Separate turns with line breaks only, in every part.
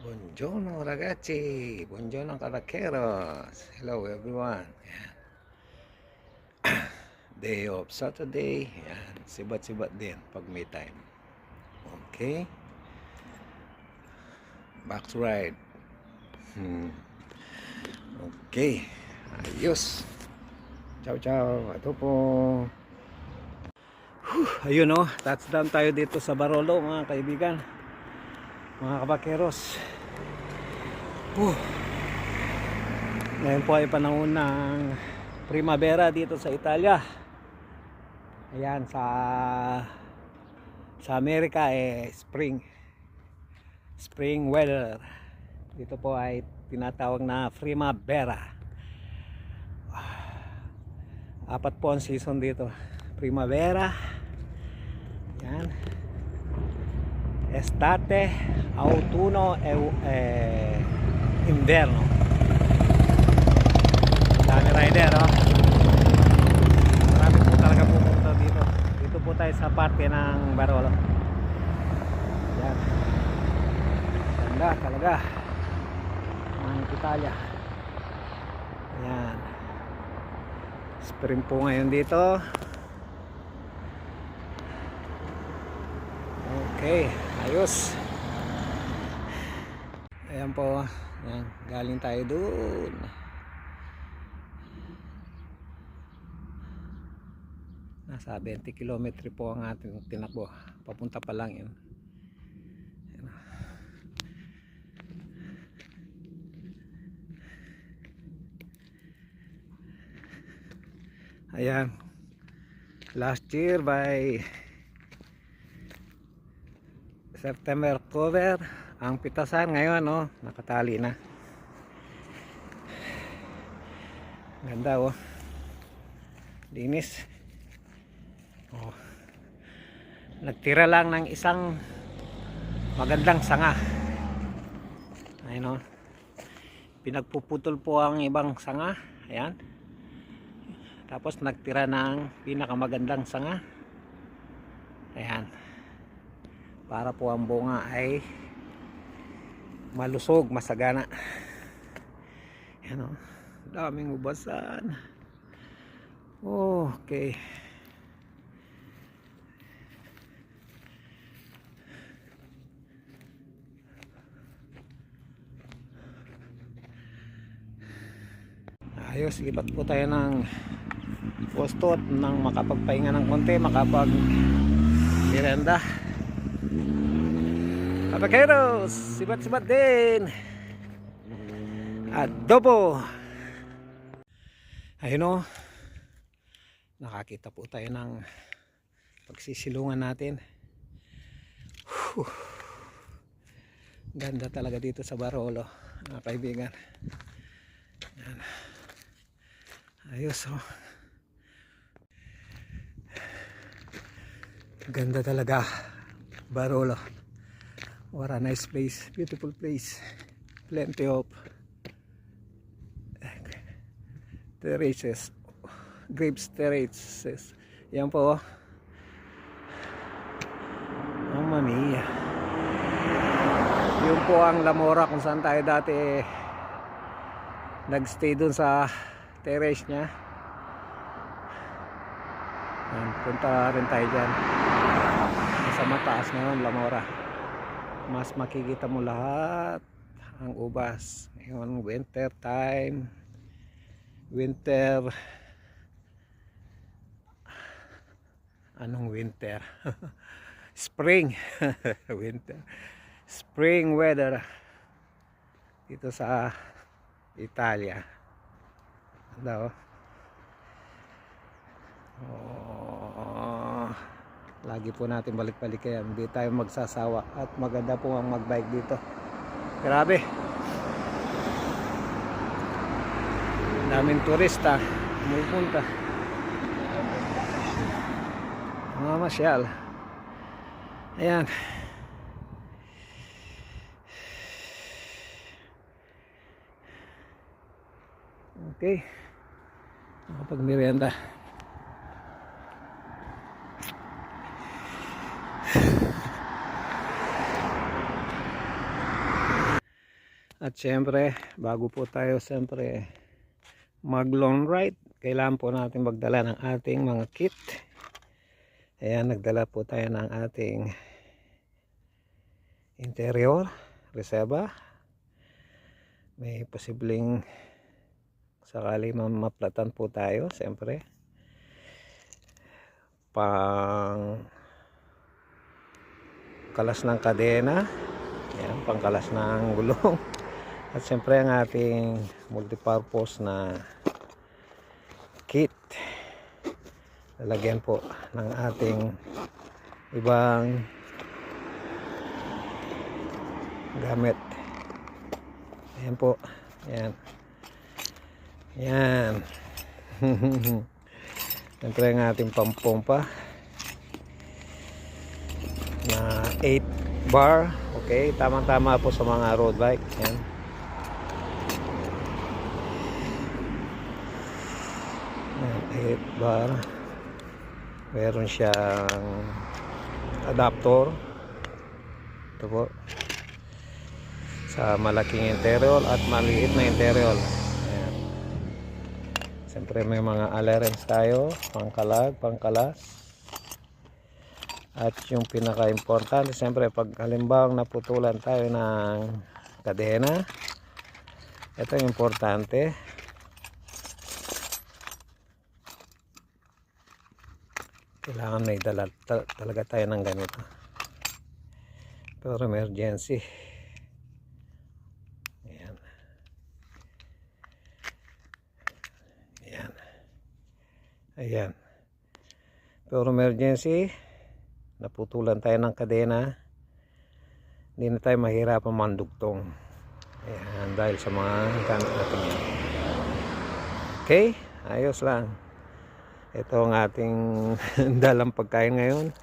Buongiorno ragazzi, buongiorno caraqueros. Hello everyone. Yan. Day of Saturday. Yan. Sibat-sibat din pag may time. Okay. Back to ride. Okay. Ayos. Ciao ciao. Ito po. Ayun o. Touchdown tayo dito sa Barolo mga kaibigan. Mga kabakeros. Ngayon po ay panahon ng primavera dito sa Italia. Ayan, sa Amerika spring weather. Dito po ay tinatawag na primavera. Apat po ang season dito. Primavera. Ayan. Estate, autunno e inverno. Dami rider, oh. Marami po talaga pupunta dito. Dito po tayo sa parte ng Barolo. Yan. Ganda talaga ng Italia. Ayan. Spring po ngayon dito. Okay, ayos. Ayan po. Ayan, galing tayo doon. Nasa 20 kilometro po ang ating tinakbo. Papunta pa lang yun. Ayan. Last year by September, October ang pitasan. Ngayon nakatali na. Ganda linis. Nagtira lang ng isang magandang sanga. Ayun pinagpuputol po ang ibang sanga. Ayan. Tapos nagtira ng pinakamagandang sanga. Ayan. Para po ang bunga ay malusog, masagana. Ayan daming ubasan. Okay. Ayos, ibat po tayo ng postot nang makapagpahinga ng konti, makapag merenda. Kabakeros, sibat-sibat din. Adobo. Ayun nakakita po tayo ng pagsisilungan natin. Ganda talaga dito sa Barolo mga kaibigan. Yan. Ayos ganda talaga Barolo. What a nice place, beautiful place, plenty of terraces, grapes terraces. Yan po Mamma mia. Yun po ang La Mora kung saan tayo dati nagstay dun sa terrace nya. Yan, punta rin tayo dyan sa mataas ngayon, La Mora. Mas makikita mo lahat ang ubas ngayon, winter time, winter spring winter, spring weather dito sa Italia. Lagi po natin balik-balik yan, hindi tayo magsasawa at maganda po ang magbike dito. Grabe, daming turista pumupunta, mga masyal. Ayan. Okay, nakapag merienda. At syempre, bago po tayo syempre mag long ride, kailangan po natin magdala ng ating mga kit. Ayan, nagdala po tayo ng ating interior reserva. May posibleng sakali maplatan po tayo, syempre pang kalas ng kadena. Ayan, pangkalas ng gulong. At siyempre ang ating multipurpose na kit, lalagyan po ng ating ibang gamit. Ayan po, ayan, ayan. Siyempre ang ating pampompa na 8 bar. Okay, tamang-tama po sa mga road bike. Ayan. Ayan, 8 bar. Meron siyang adapter. Ito po. Sa malaking interior at maliit na interior. Ayan. Siyempre may mga alerens tayo. Pangkalag, pangkalas. At yung pinaka-importante, siyempre pag halimbawa naputulan tayo ng kadena, ito yung importante. Kailangan may dala talaga tayo ng ganito. Pero emergency. Ayan. Ayan. Ayan. Pero emergency, naputulan tayo ng kadena, hindi na tayo mahirapan mandugtong. Ayan, dahil sa mga gamit natin yan. Okay, ayos lang. Ito ang ating dalang pagkain ngayon.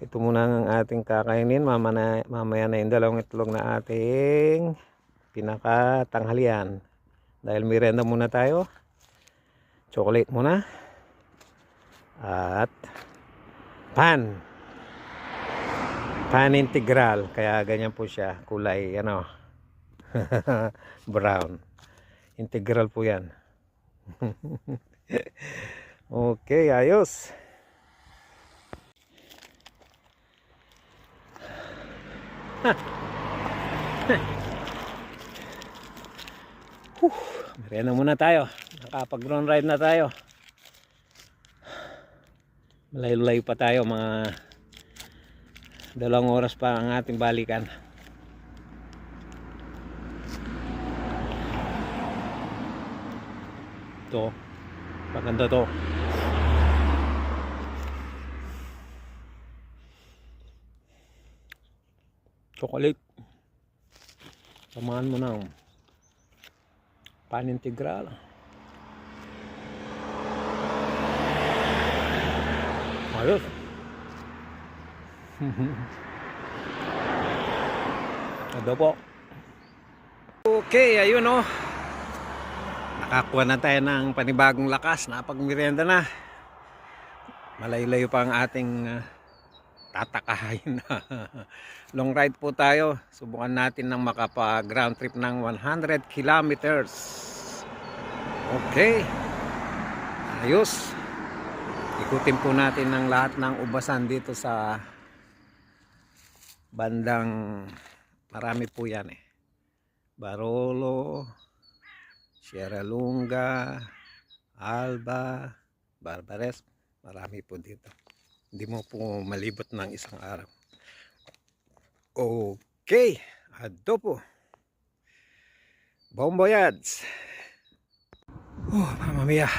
Ito muna ang ating kakainin. Mamaya na yung dalawang itlog na ating pinakatanghalian. Dahil merienda muna tayo, chocolate muna, at pan integral, kaya ganyan po siya kulay, ano, brown. Integral po yan. Okay, ayos. Merienda muna tayo, nakapag ground ride na tayo. Malayo-layo pa tayo, mga 2 oras pa ang ating balikan. Ito, maganda to. Chocolate, samahan mo ng pan integral. Ayos. Adobo. Okay, ayun o. Nakakuha na tayo ng panibagong lakas. Napagmerienda na. Malayo-layo pa ang ating tatakahin. Long ride po tayo. Subukan natin ng makapag-ground trip ng 100 kilometers. Okay. Ayos. Ikutin po natin ng lahat ng ubasan dito sa bandang, marami po yan eh. Barolo, Sierra Lunga, Alba, Barbares, marami po dito. Hindi mo po malibot ng isang araw. Okay, adobo. Bon voyage. Mamma mia.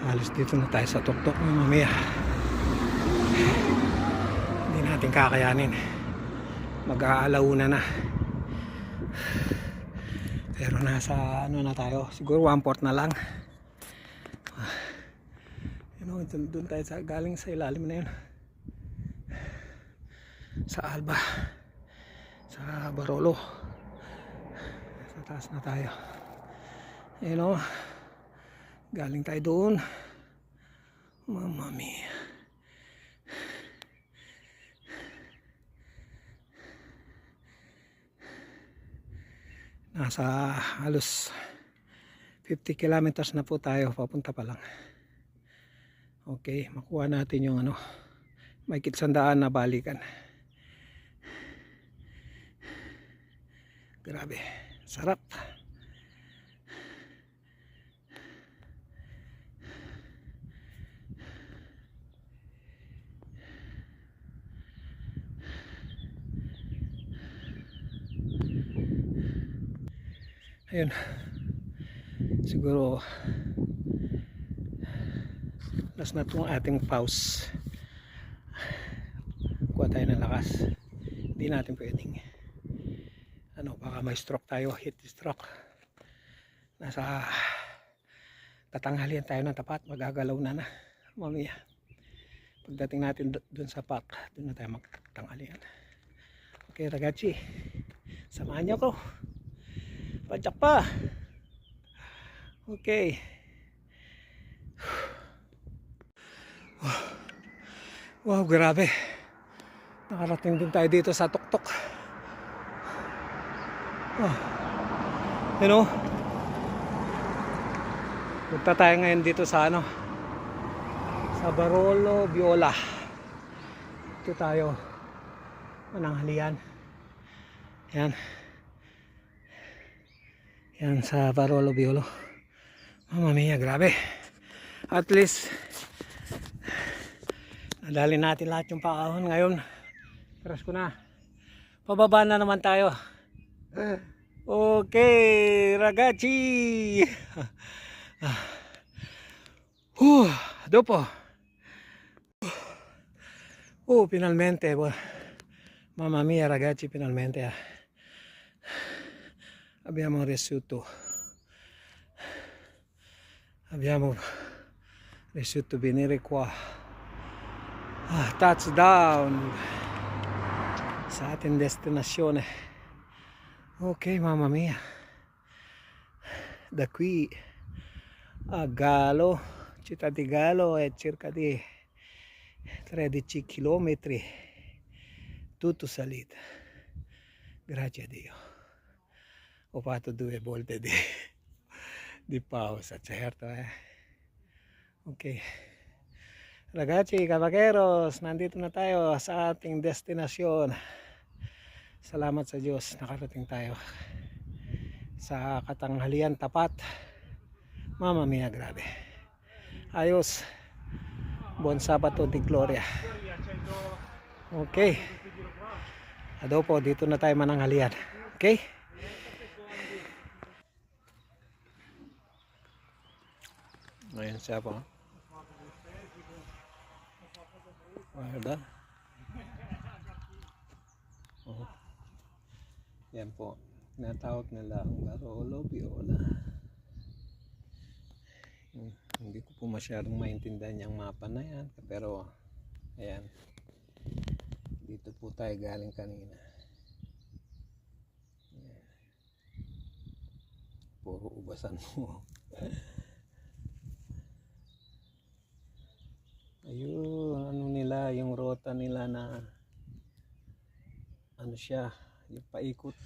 Halos dito na tayo sa tuktok, mamma mia. Hindi natin kakayanin. Mag-aalauna na. Pero nasa ano na tayo, siguro 1/4 na lang. Doon tayo sa, galing sa ilalim na yun, sa Alba, sa Barolo. Sa taas na tayo. Galing tayo doon. Mamma mia. Nasa halos 50 kilometers na po tayo, papunta pa lang. Okay, makuha natin yung ano, may kitsandaan na balikan. Grabe, sarap. Ayun, siguro last na itong ating pause. Kuha tayo ng lakas. Hindi natin pwedeng ano, baka may stroke tayo, heat stroke. Nasa tatanghalian tayo ng tapat, magagalaw na mamaya. Pagdating natin dun sa park, dun na tayo magtatanghalian. Okay ragazzi, samahan niyo ko. Pajak pa. Okay. Wow, grabe. Nakarating din tayo dito sa tuktok. Oh. You know? Punta tayo ngayon dito sa ano? Sa Barolo Viola. Ito tayo. Mananghalian. Yan. Yan sa Barolo Viola. Mamma mia, grabe. At least nadali natin lahat yung pakahon ngayon. Presko na. Pababa na naman tayo. Okay, ragazzi. Dopo. Finalmente. Mamma mia, ragazzi, finalmente. Abbiamo riuscito a venire qua. Touchdown sa ating destinasyon. Ok, mamma mia, da qui a Galo, città di Galo, è circa di 13 km, tutto salita. Grazie a Dio. Ho fatto 2 volte di pausa, certo. Ok, ragazzi, cavalleros, nandito na tayo sa ating destinasyon. Salamat sa Diyos, nakarating tayo sa katanghalian tapat. Mamma mia, grabe. Ayos. Buon Sabato di Gloria. Ok, adopo, dito na tayo mananghalian. Okay. Ayan siya po. Ayan. Oh. Yan po. Natawag nila ang Barolo Viola. Hindi ko po masyadong maintindihan yung mapa na yan. Pero, ayan. Dito po tayo galing kanina. Ayan. Puro ubasan mo. Ayun, ano nila, yung rota nila na ano siya, yung paikot.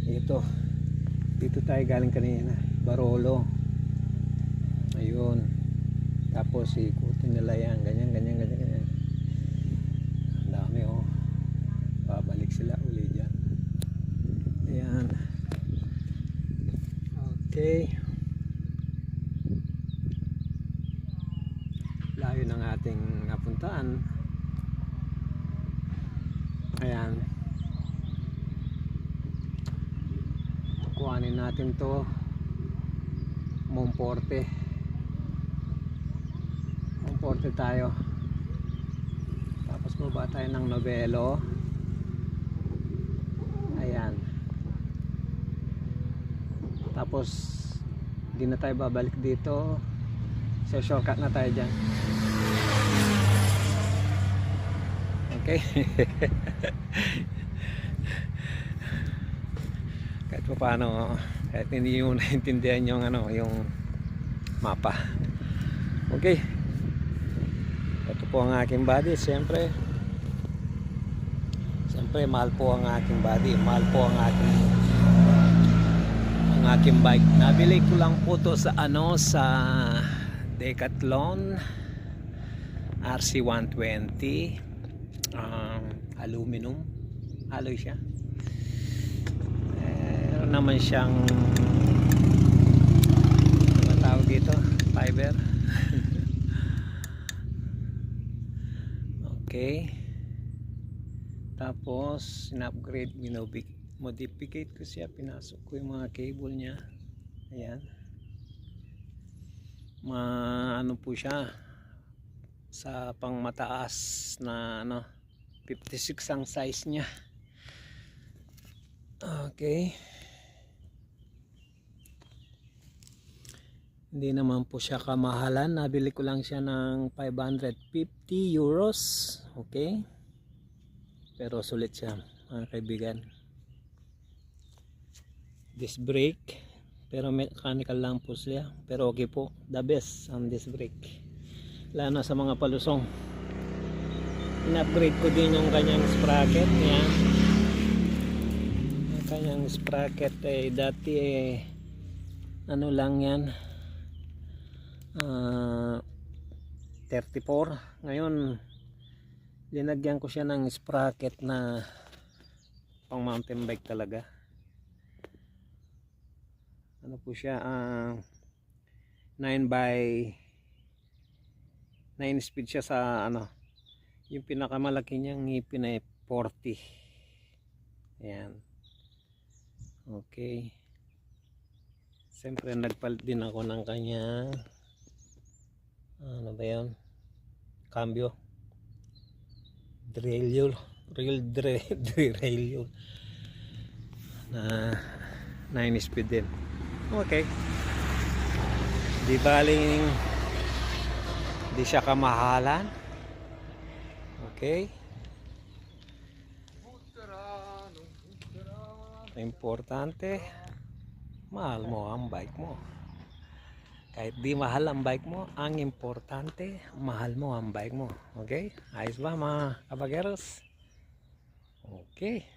Ito, dito tayo galing kanina, Barolo. Ayun, tapos ikutin nila yan, ganyan. Ang dami oh, babalik sila uli dyan. Ayan. Okay. Layo ng ating napuntaan. Ayan, kuhanin natin to Monforte tayo, tapos baba tayo ng Novelo. Ayan, tapos di na tayo babalik dito, so shortcut na tayo dyan. Okay. Kahit pa paano, kahit hindi yung naintindihan yung ano, yung mapa. Okay. Ito po ang aking body, siyempre mahal po ang aking body, mahal po ang aking ang aking bike. Nabili ko lang po to sa sa Decathlon RC120, aluminum alloy siya. Meron naman siyang ano tawag dito, fiber. Okay, tapos in-upgrade, modificate ko siya, pinasok ko yung mga cable niya. Ayan, ano po siya, sa pang mataas na 56 ang size niya. Okay, hindi naman po siya kamahalan, nabili ko lang siya ng 550 euros. Okay, pero sulit siya mga kaibigan. Disc brake, pero mechanical lang po siya, pero okay po, the best ang disc brake lalo na sa mga palusong. In-upgrade ko din yung kanyang sprocket. Yan, yung kanyang sprocket dati ano lang yan, 34. Ngayon linagyan ko siya ng sprocket na pang mountain bike talaga. Ano po siya, 9 speed siya sa yung pinakamalaki niyang ngipin ay 40. Ayan. Okay, siyempre nagpalit din ako ng kanyang ano ba yun, cambio, derailleur na 9 speed din. Okay, di baling di siya kamahalan. Okay, importante mahal mo ang bike mo. Kahit di mahal ang bike mo, ang importante mahal mo ang bike mo. Okay, ayos ba mga kabageros? Okay,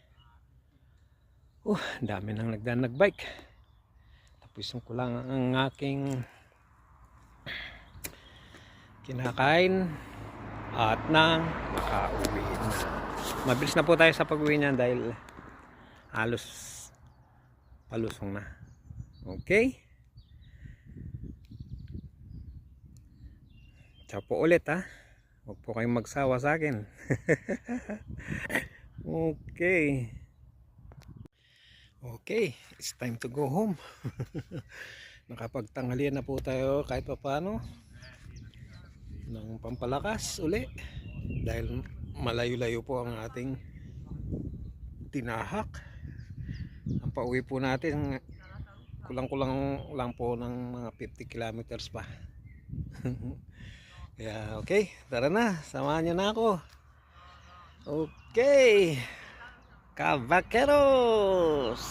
dami nang nagbike. Tapusin ko lang ang aking kinakain at nang makauwi na. Mabilis na po tayo sa pag-uwi niyan dahil halos palusong na. Okay, ciao po ulit ha. Huwag po kayong magsawa sa akin. Okay, it's time to go home. Nakapagtanghalian na po tayo kahit pa paano ng pampalakas uli dahil malayo-layo po ang ating tinahak. Ang pauwi po natin kulang-kulang lang po ng mga 50 kilometers pa. Kaya okay, tara na, samahan nyo na ako. Okay, Cavaqueros.